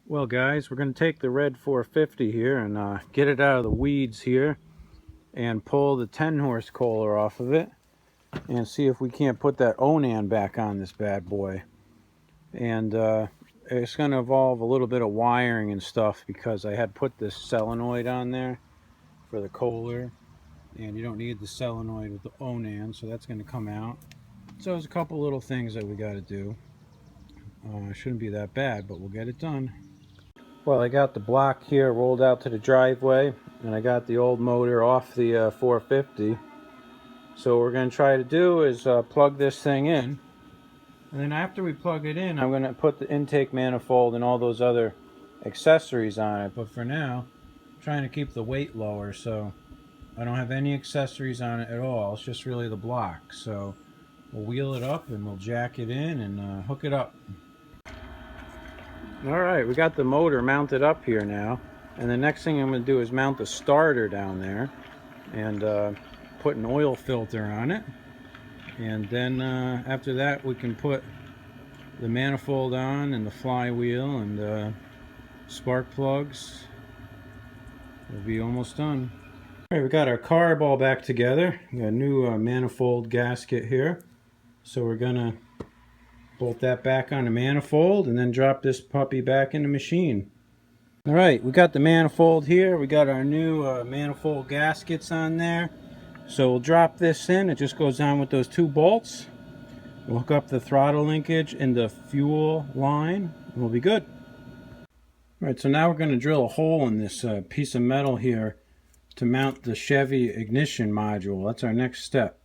Well guys, we're going to take the red 450 here and get it out of the weeds here and pull the 10 horse Kohler off of it and see if we can't put that Onan back on this bad boy. And it's going to involve a little bit of wiring and stuff because I had put this solenoid on there for the Kohler and you don't need the solenoid with the Onan, so that's going to come out. So there's a couple little things that we got to do. Shouldn't be that bad, but we'll get it done. Well, I got the block here rolled out to the driveway, and I got the old motor off the 450. So what we're going to try to do is plug this thing in, and then after we plug it in, I'm going to put the intake manifold and all those other accessories on it. But for now, I'm trying to keep the weight lower, so I don't have any accessories on it at all. It's just really the block. So we'll wheel it up and we'll jack it in and hook it up. Alright, we got the motor mounted up here now, and the next thing I'm going to do is mount the starter down there and put an oil filter on it, and then after that we can put the manifold on and the flywheel and spark plugs. We'll be almost done. Alright, we got our carb all back together. We got a new manifold gasket here, so we're going to bolt that back on the manifold and then drop this puppy back in the machine. Alright, we got the manifold here. We got our new manifold gaskets on there. So we'll drop this in. It just goes on with those two bolts. We'll hook up the throttle linkage and the fuel line and we'll be good. Alright, so now we're going to drill a hole in this piece of metal here to mount the Chevy ignition module. That's our next step.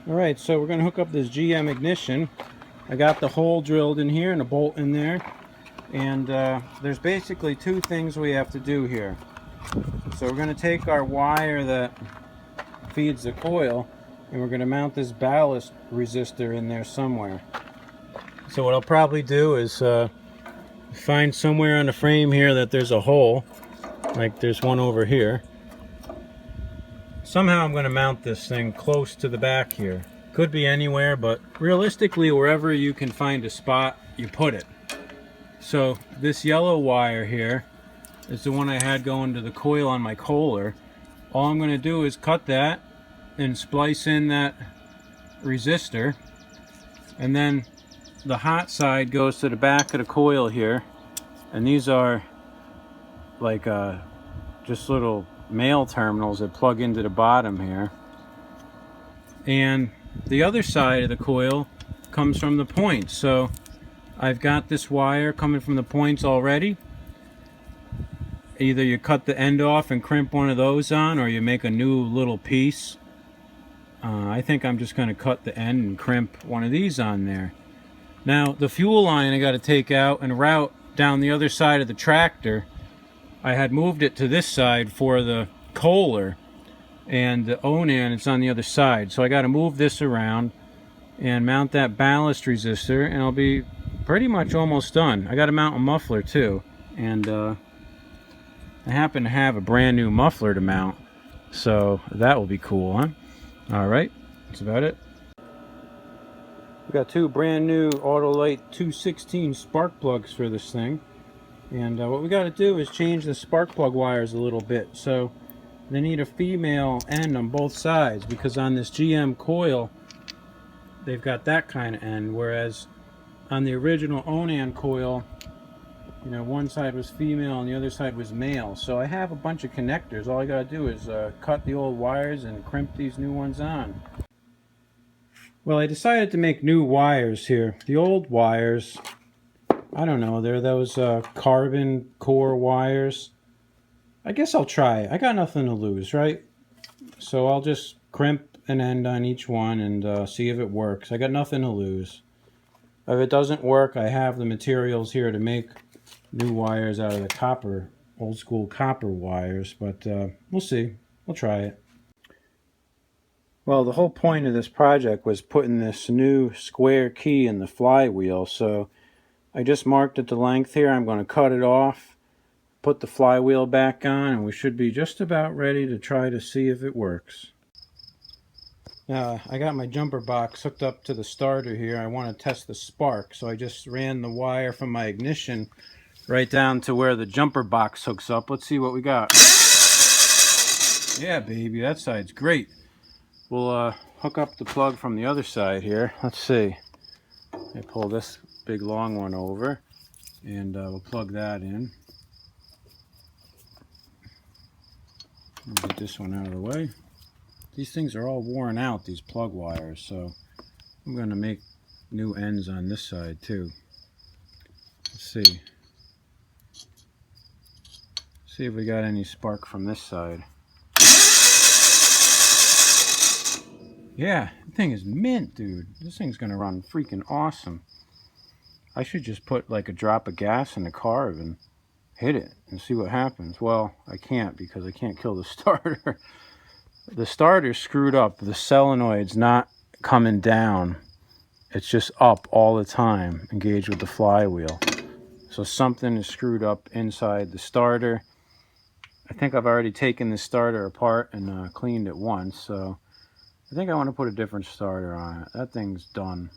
Alright, so we're going to hook up this GM ignition. I got the hole drilled in here and a bolt in there. And there's basically two things we have to do here. So we're going to take our wire that feeds the coil and we're going to mount this ballast resistor in there somewhere. So what I'll probably do is find somewhere on the frame here that there's a hole, like there's one over here. Somehow I'm going to mount this thing close to the back here. Could be anywhere, but realistically wherever you can find a spot, you put it. So this yellow wire here is the one I had going to the coil on my Kohler. All I'm going to do is cut that and splice in that resistor, and then the hot side goes to the back of the coil here, and these are like just little male terminals that plug into the bottom here, and the other side of the coil comes from the points. So I've got this wire coming from the points already. Either you cut the end off and crimp one of those on, or you make a new little piece. I think I'm just going to cut the end and crimp one of these on there. Now the fuel line I got to take out and route down the other side of the tractor. I had moved it to this side for the Kohler, and the Onan it's on the other side. So I got to move this around and mount that ballast resistor, and I'll be pretty much almost done. I got to mount a muffler too, and I happen to have a brand new muffler to mount, so that will be cool, huh? Alright, that's about it. We got two brand new Autolite 216 spark plugs for this thing. And what we got to do is change the spark plug wires a little bit. So they need a female end on both sides, because on this GM coil they've got that kind of end, whereas on the original Onan coil, you know, one side was female and the other side was male. So I have a bunch of connectors. All I got to do is cut the old wires and crimp these new ones on. Well, I decided to make new wires here. The old wires, I don't know, they're those carbon core wires. I guess I'll try it. I got nothing to lose, right? So I'll just crimp an end on each one and see if it works. I got nothing to lose. If it doesn't work, I have the materials here to make new wires out of the copper, old school copper wires, but we'll see. We'll try it. Well, the whole point of this project was putting this new square key in the flywheel, so I just marked it the length here. I'm going to cut it off, put the flywheel back on, and we should be just about ready to try to see if it works. I got my jumper box hooked up to the starter here. I want to test the spark, so I just ran the wire from my ignition right down to where the jumper box hooks up. Let's see what we got. Yeah, baby, that side's great. We'll hook up the plug from the other side here. Let's see. I pull this big long one over, and we'll plug that in. Get this one out of the way. These things are all worn out, these plug wires, so I'm going to make new ends on this side too. Let's see. See if we got any spark from this side. Yeah, the thing is mint, dude. This thing's going to run freaking awesome. I should just put like a drop of gas in the carb and hit it and see what happens. Well, I can't because I can't kill the starter. The starter's screwed up. The solenoid's not coming down. It's just up all the time, engaged with the flywheel. So something is screwed up inside the starter. I think I've already taken the starter apart and cleaned it once, so I think I want to put a different starter on it. That thing's done.